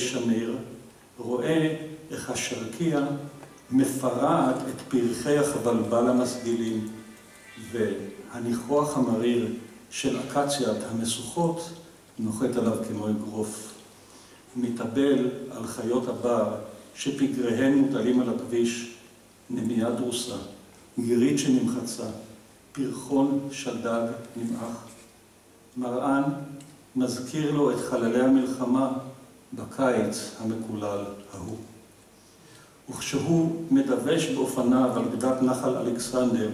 שמיר, רואה איך השרקייה מפרעת את פרחי החבלבל המסגילים, והניחוח המריר של אקציית המשוכות נוחת עליו כמו אגרוף. הוא מתאבל על חיות הבר שפגריהן מוטלים על הכביש, נמיה דרוסה, גירית שנמחצה, פרחון שלדג נמעך. מרען מזכיר לו את חללי המלחמה בקיץ המקולל ההוא. וכשהוא מדווש באופניו על גדת נחל אלכסנדר,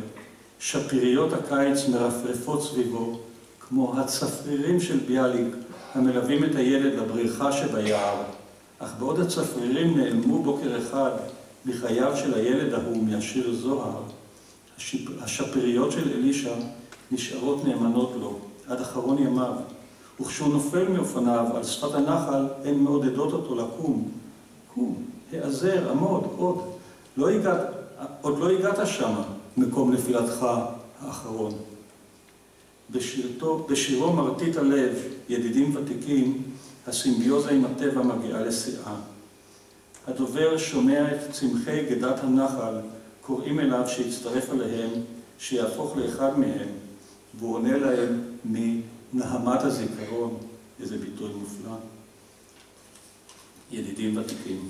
שפיריות הקיץ מרפרפות סביבו, כמו הצפרירים של ביאליק המלווים את הילד לבריכה שביער, אך בעוד הצפרירים נעלמו בוקר אחד בחייו של הילד ההוא מהשיר זוהר, השפיריות של אלישע נשארות נאמנות לו עד אחרון ימיו, וכשהוא נופל מאופניו על שפת הנחל, הן מעודדות אותו לקום. קום, העזר, עמוד, עוד לא הגעת שמה, מקום נפילתך האחרון. בשירו מרטיט הלב, ידידים ותיקים, הסימביוזה עם הטבע מגיעה לשיאה. הדובר שומע את צמחי גדת הנחל, קוראים אליו שיצטרף עליהם, שיהפוך לאחד מהם, והוא עונה להם מנהמת הזיכרון, איזה ביטוי מופלא. ידידים ותיקים.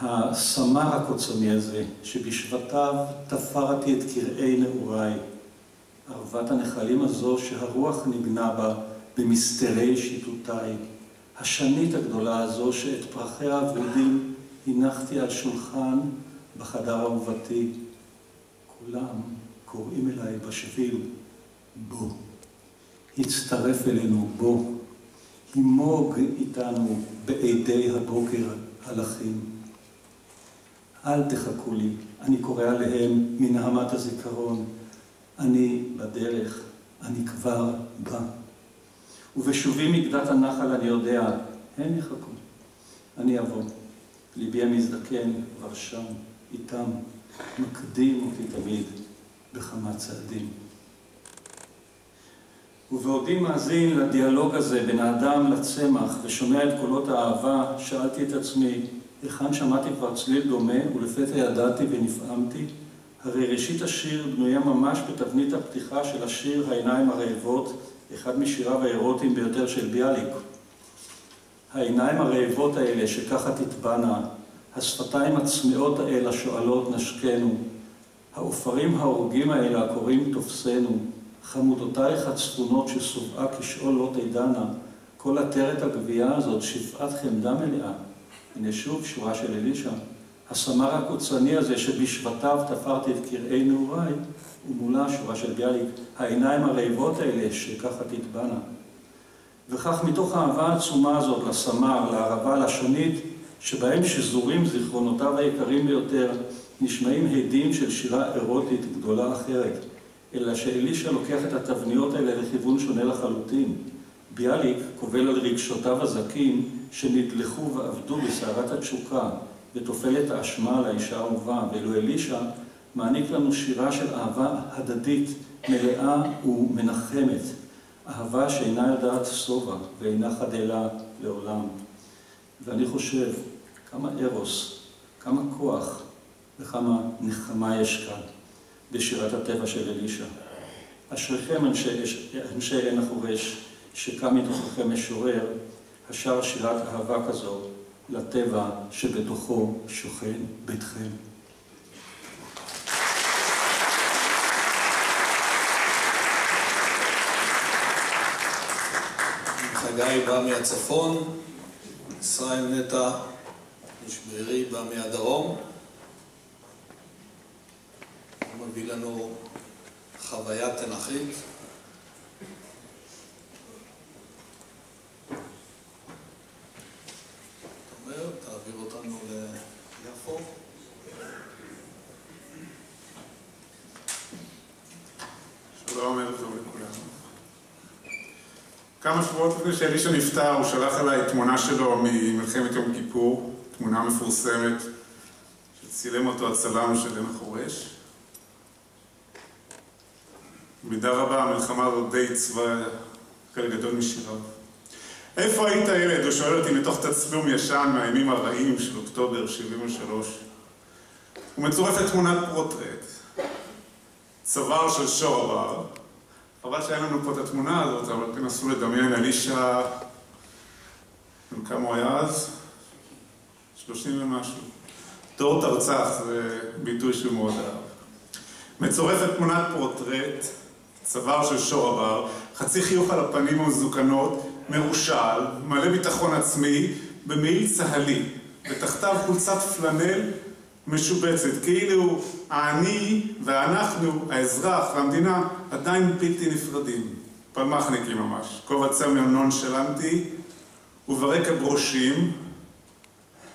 הסמר הקוצני הזה, שבשבטיו תפרתי את קרעי נעוריי, ערבת הנחלים הזו שהרוח נגנה בה במסתרי שיטותיי, השנית הגדולה הזו שאת פרחיה הוורודים הנחתי על שולחן בחדר אהובתי. כולם קוראים אליי בשביל, בוא, הצטרף אלינו, בוא, הימוג איתנו בעדי הבוקר הלכים. אל תחכו לי, אני קורא עליהם מנהמת הזיכרון. אני בדרך, אני כבר בא. ובשובי מגדת הנחל אני יודע, הם יחכו. אני אבוא, ליבי המזדקן כבר שם, איתם, מקדים אותי תמיד בכמה צעדים. ובעודי מאזין לדיאלוג הזה בין האדם לצמח ושומע את קולות האהבה, שאלתי את עצמי, היכן שמעתי כבר צליל דומה ולפתע ידעתי ונפעמתי? הרי ראשית השיר בנויה ממש בתבנית הפתיחה של השיר העיניים הרעבות, אחד משיריו האירוטיים ביותר של ביאליק. העיניים הרעבות האלה שככה תטבענה, השפתיים הצמאות האלה שואלות נשקנו, האופרים ההורגים האלה הקוראים תופסנו, חמודותייך הצפונות שסובעה כשאול לא תדענה, כל עטרת הגבייה הזאת שפעת חמדה מלאה. הנה שוב שורה של אלישע. הסמר הקוצני הזה שבשבטיו תפרתי את קרעי נעוריי, ומולה שורה של ביאליק, העיניים הרעבות האלה שככה תטבענה. וכך מתוך האהבה העצומה הזאת לסמר, לערבה, לשונית, שבהם שזורים זיכרונותיו היקרים ביותר, נשמעים הדים של שירה אירוטית גדולה אחרת, אלא שאלישע לוקח את התבניות האלה לכיוון שונה לחלוטין. ביאליק קובל על רגשותיו הזכים שנדלחו ועבדו בסערת התשוקה, ותופל את האשמה על האישה האהובה, ואילו אלישע מעניק לנו שירה של אהבה הדדית, מלאה ומנחמת, אהבה שאינה יודעת שובע ואינה חדלה לעולם. ואני חושב כמה ארוס, כמה כוח וכמה נחמה יש כאן בשירת הטבע של אלישע. אשריכם אנשי עין החורש, שקם מתוככם משורר, השר שירת אהבה כזו לטבע שבתוכו שוכן ביתכם. חגי בא מהצפון, ישראל נטע נשברי בא מהדרום. הוא מביא לנו חוויה תנכית. תעביר אותנו ליפו. שלום, ערב טוב לכולם. כמה שבועות לפני שאלישע נפטר, הוא שלח אליי תמונה שלו ממלחמת יום כיפור, תמונה מפורסמת שצילם אותו הצלם של עין החורש. במידה רבה המלחמה הזאת די עיצבה חלק גדול משיריו. איפה היית ילד? הוא שואל אותי מתוך תצלום ישן מהימים הרעים של אוקטובר 73. ומצורפת תמונת פרוטרט. צוואר של שור עבר. חבל שאין לנו פה את התמונה הזאת, אבל תנסו לדמיין אלישע, כמה הוא היה אז? 30 ומשהו. דור תרצח, זה ביטוי שהוא מאוד אהב. מצורפת תמונת פרוטרט, צוואר של שור עבר, חצי חיוך על הפנים המזוקנות, מרושל, מלא ביטחון עצמי, במעיל צהלי, ותחתיו חולצת פלנל משובצת, כאילו האני ואנחנו, האזרח והמדינה, עדיין בלתי נפרדים. פלמחניקים ממש. כובע צמר נונשלנטי, וברקע ברושים,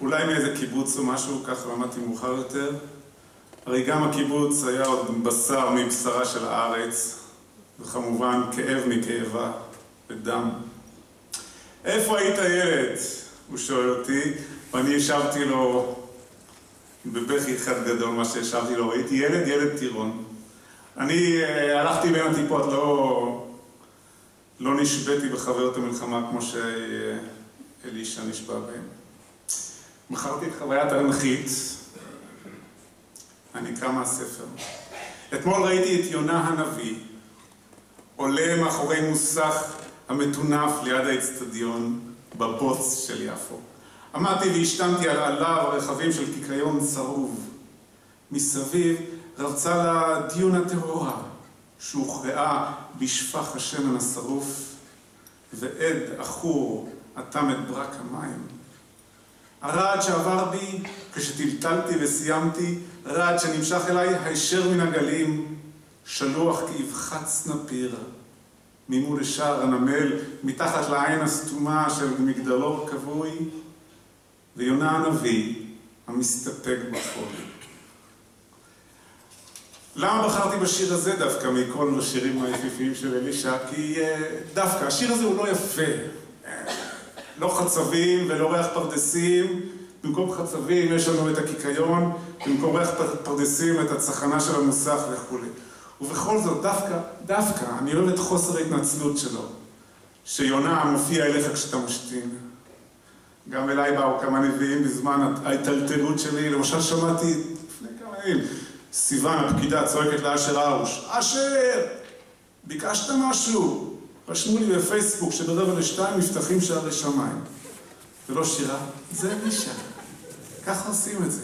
אולי מאיזה קיבוץ או משהו, כך למדתי מאוחר יותר. הרי גם הקיבוץ היה עוד בשר מבשרה של הארץ, וכמובן כאב מכאבה ודם. איפה היית ילד? הוא שואל אותי, ואני השבתי לו בבכי אחד גדול מה שהשבתי לו, הייתי ילד טירון. אני הלכתי בין הטיפות, לא נשבתי בחוויות המלחמה כמו שאלישע נשבע בהם. מכרתי את חוויית האנכית, אני אקרא מהספר. אתמול ראיתי את יונה הנביא, עולה מאחורי מוסך המטונף ליד האצטדיון בבוץ של יפו. עמדתי והשתמתי על עליו הרכבים של קיקיון צרוב. מסביב רבצה לה דיונה טהורה, שהוכרעה בשפח השמן השרוף, ועד אחור אטם את ברק המים. הרעד שעבר בי כשטלטלתי וסיימתי, רעד שנמשך אליי הישר מן הגלים, שלוח כאבחת סנפיר, ממול לשער הנמל, מתחת לעין הסתומה של מגדלור כבוי, ויונה הנביא המסתפק בחול. למה בחרתי בשיר הזה דווקא מכל השירים היפיפיים של אלישע? כי דווקא השיר הזה הוא לא יפה. לא חצבים ולא ריח פרדסים. במקום חצבים יש לנו את הקיקיון, במקום ריח פרדסים את הצחנה של המוסך וכו'. ובכל זאת, דווקא, אני אוהב את חוסר ההתנצלות שלו, שיונה מופיע אליך כשאתה משתין. גם אליי באו כמה נביאים בזמן ההתלתלות שלי. למשל שמעתי לפני כמה ימים, סיוון הפקידה צועקת לאשר הרוש, אשר, ביקשת משהו? רשמו לי בפייסבוק שב1:45 נפתחים שערי שמיים. ולא שירה, זה אלישע. ככה עושים את זה.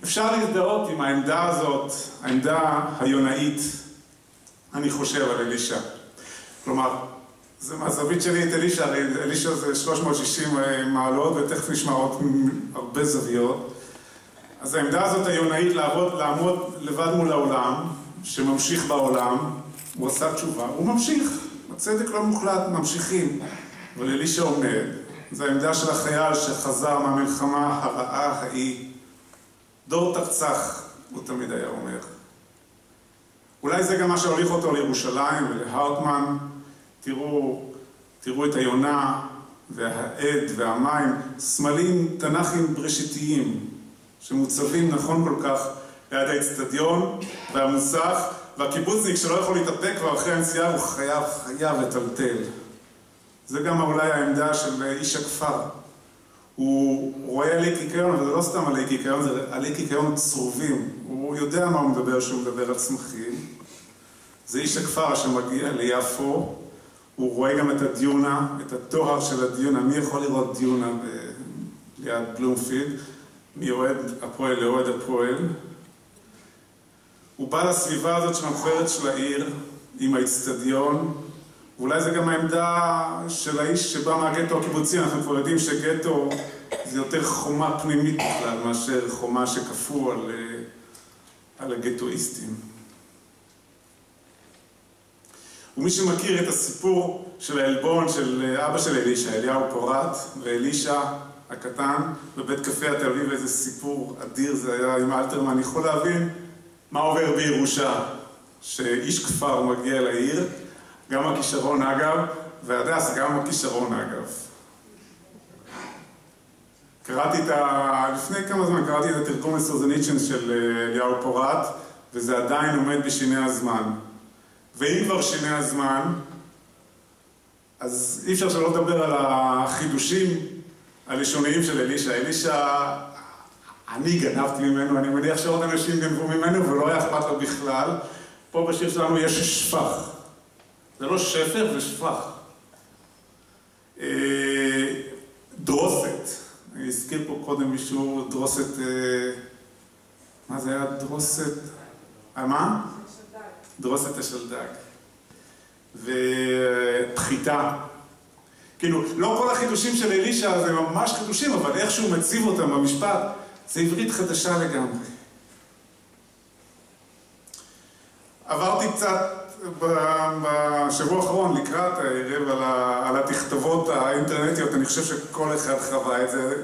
אפשר להזדהות עם העמדה הזאת, העמדה היונאית, אני חושב על אלישע. כלומר, זה מהזווית שלי את אלישע, הרי אלישע זה 360 מעלות, ותכף נשמע עוד הרבה זוויות. אז העמדה הזאת היונאית לעמוד לבד מול העולם, שממשיך בעולם, הוא עשה תשובה, הוא ממשיך. הצדק לא מוחלט, ממשיכים. אבל אלישע עומד, זו העמדה של החייל שחזר מהמלחמה הרעה ההיא. דור תרצח, הוא תמיד היה אומר. אולי זה גם מה שהוליך אותו לירושלים ולהרטמן. תראו את היונה והעד והמים, סמלים תנ"כים בראשיתיים, שמוצבים נכון כל כך ליד האצטדיון והמוסך, והקיבוצניק שלא יכול להתאפק כבר אחרי הנסיעה הוא חייב לטלטל. זה גם אולי העמדה של איש הכפר. הוא רואה עלי קיקיון, אבל זה לא סתם עלי קיקיון, זה עלי קיקיון צרובים. הוא יודע מה הוא מדבר שהוא מדבר על צמחים. זה איש הכפר שמגיע ליפו, הוא רואה גם את הדיונה, את התואר של הדיונה. מי יכול לראות דיונה ליד בלומפילד? מאוהד הפועל לאוהד הפועל. הוא בא לסביבה הזאת שמחברת של העיר עם האצטדיון, ואולי זה גם העמדה של האיש שבא מהגטו הקיבוצי. אנחנו כבר יודעים שגטו זה יותר חומה פנימית בכלל מאשר חומה שכפו על הגטואיסטים. ומי שמכיר את הסיפור של העלבון של אבא של אלישע, אליהו פורט, ואלישע הקטן בבית קפה התל אביב, איזה סיפור אדיר זה היה עם אלתרמן, יכול להבין מה עובר בירושה, שאיש כפר מגיע לעיר, גם הכישרון אגב, והדס גם הכישרון אגב. לפני כמה זמן קראתי את התרגום לסוזניצ'ן של אליהו פורט, וזה עדיין עומד בשיני הזמן. ואם כבר שיני הזמן, אז אי אפשר שלא לדבר על החידושים הלשוניים של אלישע. אלישע, אני גנבתי ממנו, אני מניח שעוד אנשים גנבו ממנו ולא היה אכפת לו בכלל. פה בשיר שלנו יש שפח. זה לא שפר, זה שפח. דרוסת. אני הזכיר פה קודם מישהו דרוסת... מה זה היה דרוסת? מה? דרוסת השלדג. ופחיתה. כאילו, לא כל החידושים של אלישע זה ממש חידושים, אבל איך שהוא מציב אותם במשפט, זה עברית חדשה לגמרי. עברתי קצת בשבוע האחרון לקראת הערב על התכתובות האינטרנטיות, אני חושב שכל אחד חווה את זה.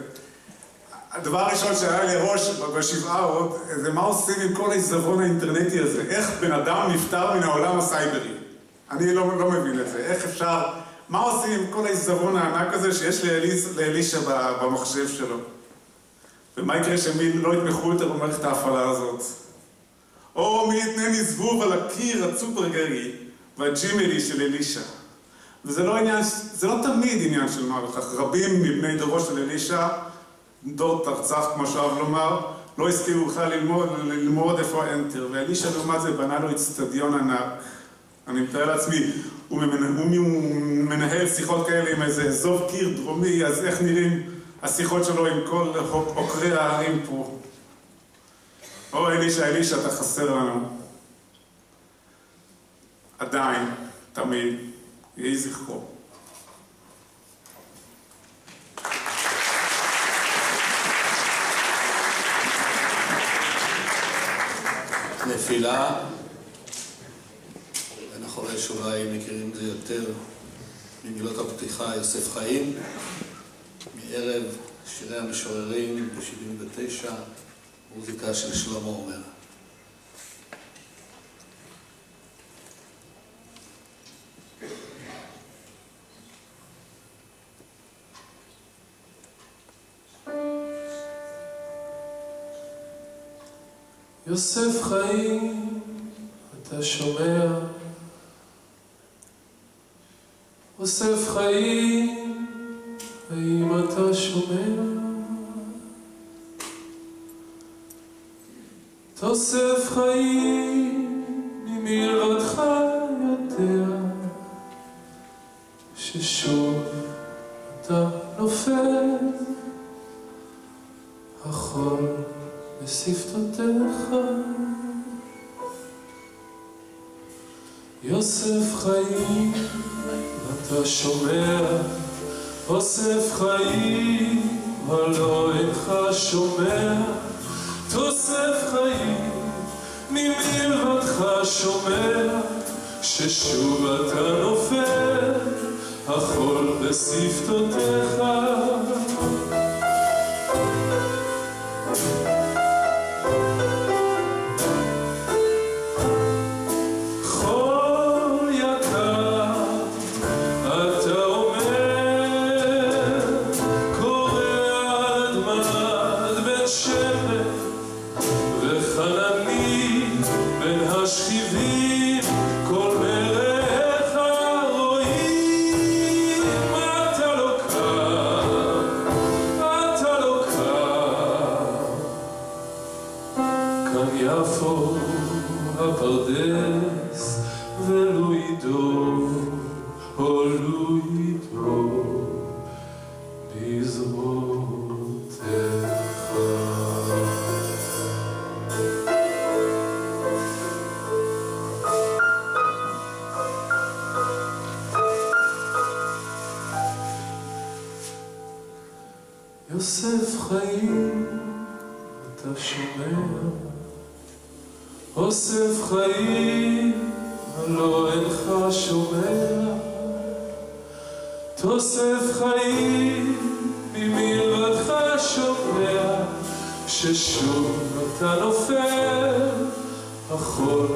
הדבר הראשון שהיה לי ראש בשבעה עוד, זה מה עושים עם כל העיזבון האינטרנטי הזה, איך בן אדם נפטר מן העולם הסייברי. אני לא מבין את זה, איך אפשר, מה עושים עם כל העיזבון הענק הזה שיש לאלישע במחשב שלו? ומה יקרה שמי לא יתמכו יותר במערכת ההפעלה הזאת? או מי יתנני זבוב על הקיר הצופרגרי והג'ימלי של אלישע. וזה לא עניין, זה לא תמיד עניין של מה בכך. רבים מבני דורו של אלישע, דור תרצח כמו שאוהב לומר, לא הסכימו בכלל ללמוד איפה האנטר. ואלישע לעומת זה בנה לו אצטדיון ענק. אני מתאר לעצמי, הוא מנהל שיחות כאלה עם איזה אזוב קיר דרומי, אז איך נראים השיחות שלו עם כל עוקרי הערים פה? או אלישע, אתה חסר לנו. עדיין, תמיד, יהי זכרו. נפילה, מאחורי שאולי מכירים את זה יותר ממילות הפתיחה, יוסף חיים, מערב שירי המשוררים ב-79, מוזיקה של שלמה עומר. יוסף חיים, אתה שומע? יוסף חיים, האם אתה שומע? יוסף חיים, ממלבדך יודע ששוב אתה נופל החול בשפתותיך. יוסף חיים, אתה שומע? יוסף חיים, הלא אינך שומע? יוסף חיים, ממלבדך שומע ששוב אתה נופל החול בשפתותיך. יוסף חיים, אתה שומע? יוסף חיים, הלא אינך שומע? יוסף חיים, ממלבדך שומע ששוב אתה נופל החול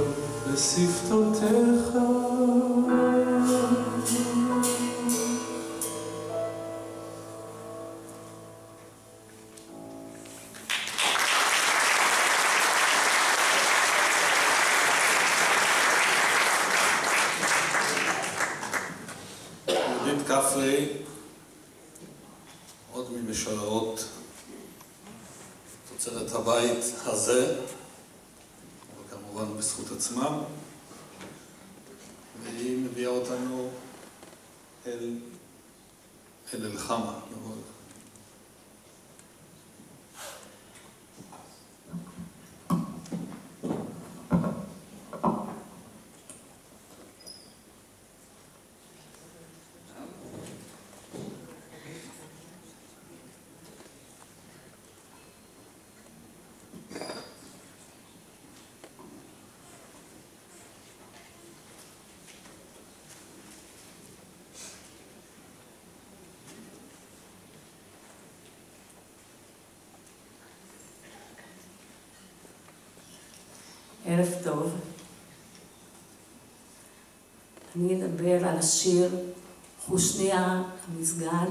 בשפתותיך. עוד ממשוררות תוצרת הבית הזה, וכמובן בזכות עצמם, והיא מביאה אותנו אל אלחמה. ערב טוב. אני אדבר על השיר חושניה המסגד,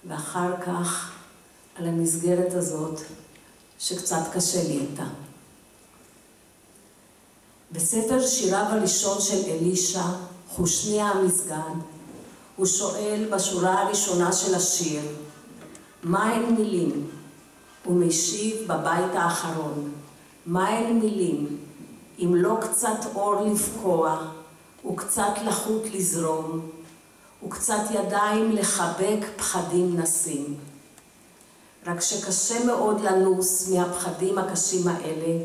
ואחר כך על המסגרת הזאת שקצת קשה לי איתה. בספר שיריו הראשון של אלישע, חושניה המסגד, הוא שואל בשורה הראשונה של השיר, מה הן מילים? הוא משיב בבית האחרון, מה הן מילים? אם לא קצת אור לפקוע, וקצת לחות לזרום, וקצת ידיים לחבק פחדים נסים. רק שקשה מאוד לנוס מהפחדים הקשים האלה,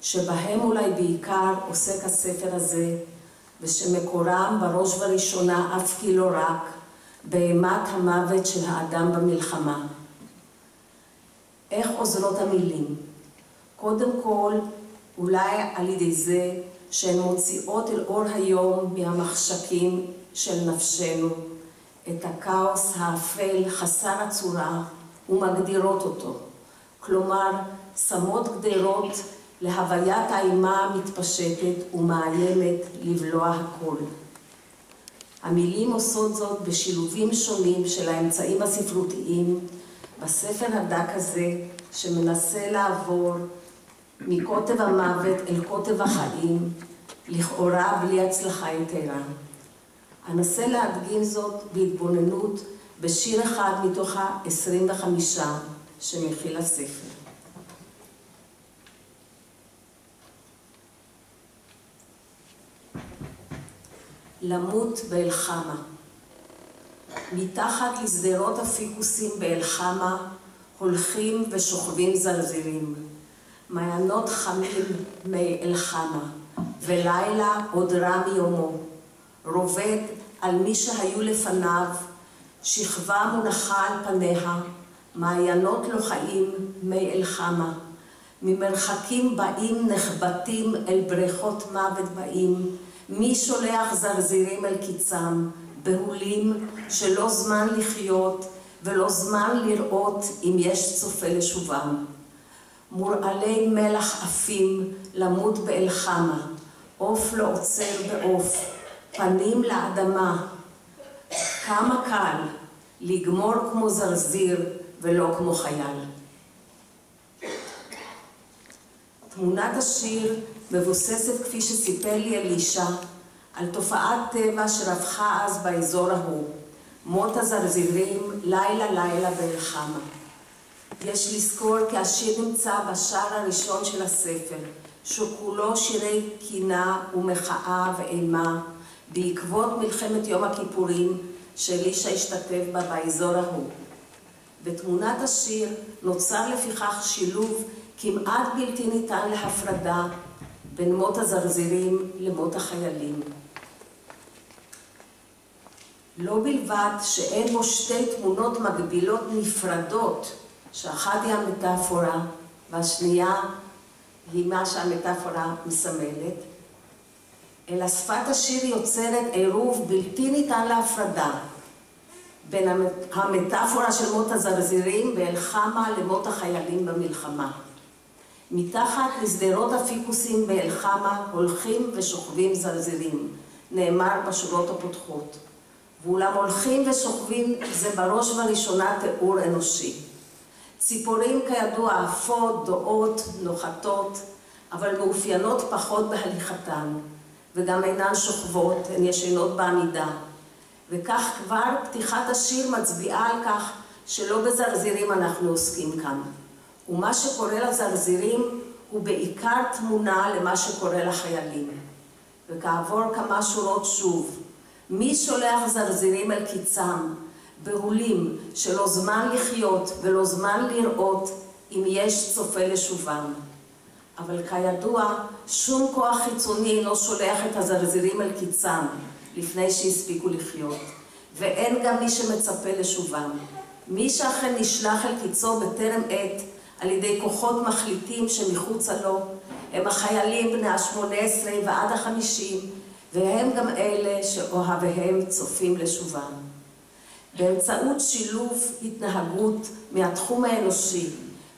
שבהם אולי בעיקר עוסק הספר הזה, ושמקורם בראש ובראשונה אף כי לא רק, באימת המוות של האדם במלחמה. איך עוזרות המילים? קודם כל, אולי על ידי זה שהן מוציאות אל אור היום מהמחשקים של נפשנו, את הכאוס האפל חסר הצורה ומגדירות אותו. כלומר, שמות גדרות להוויית האימה המתפשטת ומאיימת לבלוע הכל. המילים עושות זאת בשילובים שונים של האמצעים הספרותיים בספר הדק הזה שמנסה לעבור מקוטב המוות אל קוטב החיים, לכאורה בלי הצלחה יתרה. אנסה להדגים זאת בהתבוננות בשיר אחד מתוך ה-25 שמכיל הספר. למות באלחמה. מתחת לשדרות הפיקוסים באלחמה הולכים ושוכבים זרזירים. מעיינות חמים מאלחמה, ולילה עוד רע מיומו. רובד על מי שהיו לפניו, שכבה מונחה על פניה, מעיינות לא חיים מאלחמה. ממרחקים באים נחבטים אל בריכות מוות באים, מי שולח זרזירים אל קיצם, בהולים שלא זמן לחיות ולא זמן לראות אם יש צופה לשובם. מורעלי מלח עפים למות באלחמה, עוף לא עוצר בעוף, פנים לאדמה. כמה קל לגמור כמו זרזיר ולא כמו חייל. תמונת השיר מבוססת, כפי שסיפר לי אלישע, על תופעת טבע שרווחה אז באזור ההוא, מות הזרזירים לילה לילה באלחמה. יש לזכור כי השיר נמצא בשער הראשון של הספר, שכולו שירי קינה ומחאה ואימה, בעקבות מלחמת יום הכיפורים שאלישע השתתף בה באזור ההוא. בתמונת השיר נוצר לפיכך שילוב כמעט בלתי ניתן להפרדה בין מות הזרזירים למות החיילים. לא בלבד שאין בו שתי תמונות מקבילות נפרדות, שאחת היא המטאפורה והשנייה היא מה שהמטאפורה מסמלת, אלא שפת השיר יוצרת עירוב בלתי ניתן להפרדה בין המטאפורה של מות הזרזירים באלחמה למות החיילים במלחמה. מתחת לשדרות הפיקוסים באלחמה הולכים ושוכבים זרזירים, נאמר בשורות הפותחות. ואולם הולכים ושוכבים זה בראש ובראשונה תיאור אנושי. ציפורים כידוע עפות, דועות, נוחתות, אבל מאופיינות פחות בהליכתן, וגם אינן שוכבות, הן ישנות בעמידה. וכך כבר פתיחת השיר מצביעה על כך שלא בזרזירים אנחנו עוסקים כאן. ומה שקורה לזרזירים הוא בעיקר תמונה למה שקורה לחיילים. וכעבור כמה שורות שוב, מי שולח זרזירים אל קיצם, בהולים שלא זמן לחיות ולא זמן לראות אם יש צופה לשובם. אבל כידוע, שום כוח חיצוני אינו שולח את הזרזירים אל קיצם לפני שהספיקו לחיות, ואין גם מי שמצפה לשובם. מי שאכן נשלח אל קיצו בטרם עת על ידי כוחות מחליטים שמחוצה לו, הם החיילים בני ה-18 ועד ה-50, והם גם אלה שאוהביהם צופים לשובם. באמצעות שילוב התנהגות מהתחום האנושי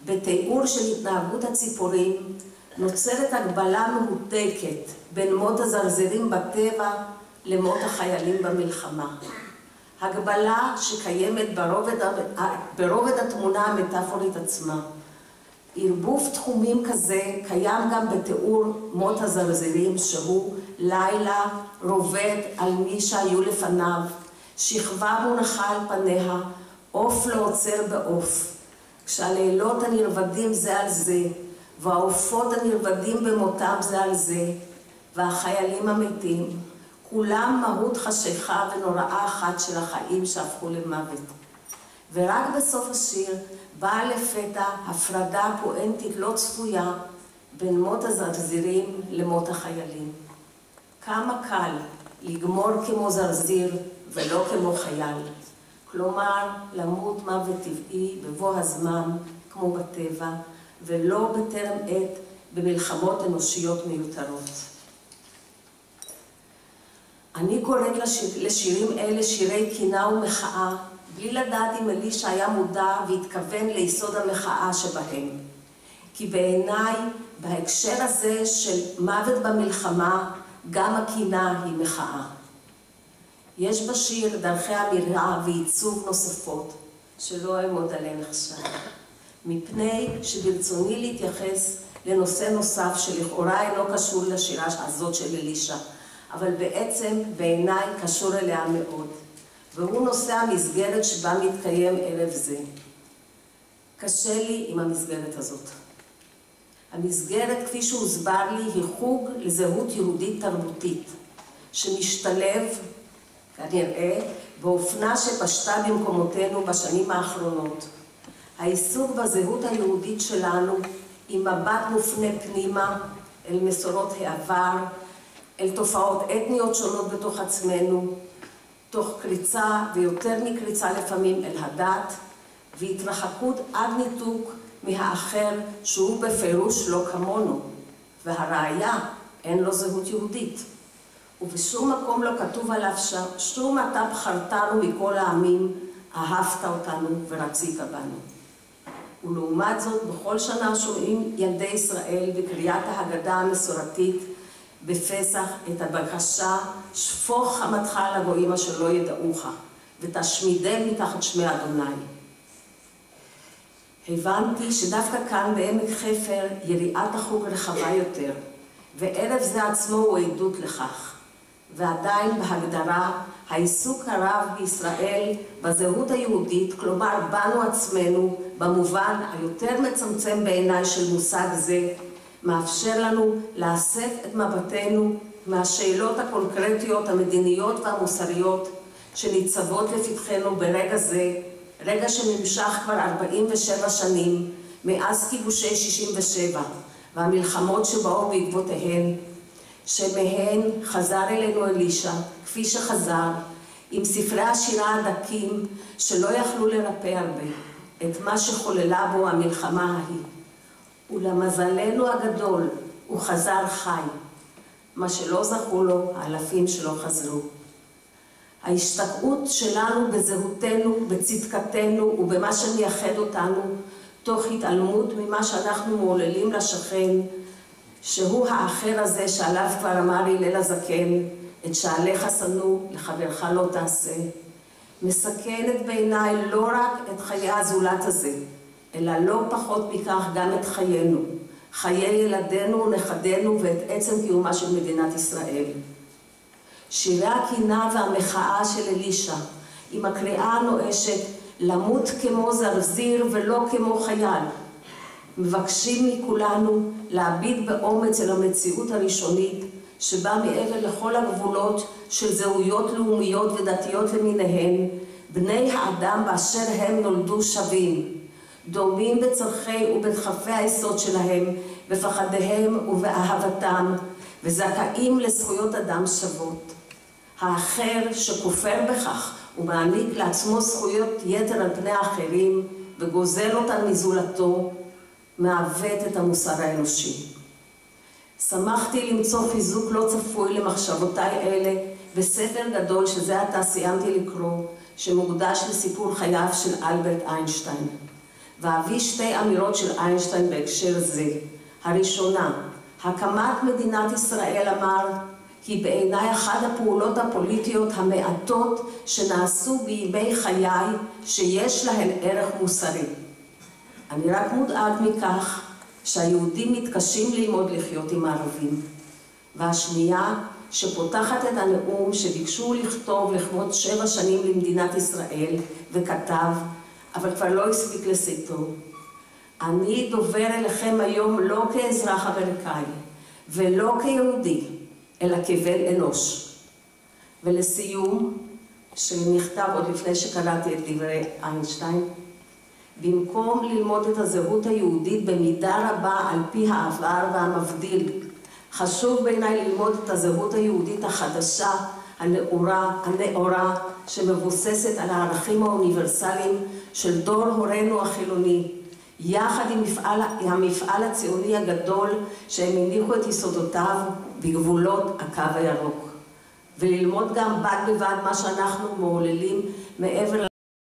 בתיאור של התנהגות הציפורים, נוצרת הגבלה מהודקת בין מות הזרזירים בטבע למות החיילים במלחמה. הגבלה שקיימת ברובד התמונה המטאפורית עצמה. ערבוב תחומים כזה קיים גם בתיאור מות הזרזירים, שהוא לילה רובד על מי שהיו לפניו, שכבה מונחה על פניה, עוף לא עוצר בעוף. כשהלילות הנרבדים זה על זה, והעופות הנרבדים במותם זה על זה, והחיילים המתים, כולם מהות חשיכה ונוראה אחת של החיים שהפכו למוות. ורק בסוף השיר באה לפתע הפרדה פואנטית לא צפויה בין מות הזרזירים למות החיילים. כמה קל לגמור כמו זרזיר ולא כמו חייל. כלומר, למות מוות טבעי בבוא הזמן, כמו בטבע, ולא בטרם עת במלחמות אנושיות מיותרות. אני קוראת לשירים אלה שירי קינה ומחאה, בלי לדעת אם אלישע היה מודע והתכוון ליסוד המחאה שבהם. כי בעיניי, בהקשר הזה של מוות במלחמה, גם הקינה היא מחאה. יש בשיר דרכי אמירה ועיצוב נוספות, שלא אעמוד עליהן עכשיו. מפני שברצוני להתייחס לנושא נוסף שלכאורה אינו קשור לשירה הזאת של אלישע, אבל בעצם בעיניי קשור אליה מאוד, והוא נושא המסגרת שבה מתקיים ערב זה. קשה לי עם המסגרת הזאת. המסגרת, כפי שהוסבר לי, היא חוג לזהות יהודית תרבותית, שמשתלב, כנראה, באופנה שפשטה במקומותינו בשנים האחרונות. העיסוק בזהות היהודית שלנו עם מבט מופנה פנימה אל מסורות העבר, אל תופעות אתניות שונות בתוך עצמנו, תוך קריצה ויותר מקריצה לפעמים אל הדת, והתרחקות עד ניתוק מהאחר שהוא בפירוש לא כמונו, והראיה אין לו זהות יהודית. ובשום מקום לא כתוב עליו שום אתה בחרתנו מכל העמים, אהבת אותנו ורצית בנו. ולעומת זאת, בכל שנה שומעים ילדי ישראל בקריאת ההגדה המסורתית בפסח את הבקשה, שפוך חמתך על הגויים אשר לא ידעוך, ותשמידם מתחת שמי אדוני. הבנתי שדווקא כאן בעמק חפר יריעת החוג רחבה יותר, וערב זה עצמו הוא עדות לכך. ועדיין בהגדרה, העיסוק הרב בישראל בזהות היהודית, כלומר בנו עצמנו, במובן היותר מצמצם בעיניי של מושג זה, מאפשר לנו לאסף את מבטנו מהשאלות הקונקרטיות, המדיניות והמוסריות שניצבות לפתחנו ברגע זה, רגע שנמשך כבר 47 שנים מאז כיבושי 67 והמלחמות שבאו בעקבותיהן, שמהן חזר אלינו אלישע, כפי שחזר, עם ספרי השירה הדקים שלא יכלו לרפא הרבה את מה שחוללה בו המלחמה ההיא. ולמזלנו הגדול הוא חזר חי, מה שלא זכו לו האלפים שלא חזרו. ההשתקעות שלנו בזהותנו, בצדקתנו ובמה שמייחד אותנו, תוך התעלמות ממה שאנחנו מעוללים לשכן, שהוא האחר הזה שעליו כבר אמר הלל הזקן, את שעליך שנוא לחברך לא תעשה, מסכנת בעיניי לא רק את חיי הזולת הזה, אלא לא פחות מכך גם את חיינו, חיי ילדינו ונכדינו ואת עצם קיומה של מדינת ישראל. שירי הקינה והמחאה של אלישע, עם הקריאה הנואשת למות כמו זרזיר ולא כמו חייל, מבקשים מכולנו להביט באומץ אל המציאות הראשונית, שבה מעבר לכל הגבולות של זהויות לאומיות ודתיות למיניהן, בני האדם באשר הם נולדו שווים, דומים בצרכי ובדחפי היסוד שלהם, בפחדיהם ובאהבתם, וזכאים לזכויות אדם שוות. האחר שכופר בכך ומעניק לעצמו זכויות יתר על פני האחרים וגוזל אותן מזולתו, מעוות את המוסר האנושי. שמחתי למצוא חיזוק לא צפוי למחשבותיי אלה בספר גדול שזה עתה סיימתי לקרוא, שמוקדש לסיפור חייו של אלברט איינשטיין. ואביא שתי אמירות של איינשטיין בהקשר זה. הראשונה, הקמת מדינת ישראל, אמר, היא בעיניי אחת הפעולות הפוליטיות המעטות שנעשו בימי חיי שיש להן ערך מוסרי. אני רק מודאג מכך שהיהודים מתקשים ללמוד לחיות עם הערבים. והשנייה, שפותחת את הנאום שביקשו לכתוב לכבוד 7 שנים למדינת ישראל, וכתב, אבל כבר לא הספיק לסייתו. אני דובר אליכם היום לא כאזרח אמריקאי, ולא כיהודי, אלא כבן אנוש. ולסיום, שנכתב עוד לפני שקראתי את דברי איינשטיין, במקום ללמוד את הזהות היהודית במידה רבה על פי העבר והמבדיל, חשוב בעיניי ללמוד את הזהות היהודית החדשה, הנאורה, שמבוססת על הערכים האוניברסליים של דור הורינו החילוני, יחד עם המפעל הציוני הגדול שהם הניחו את יסודותיו בגבולות הקו הירוק. וללמוד גם בד בבד מה שאנחנו מעוללים מעבר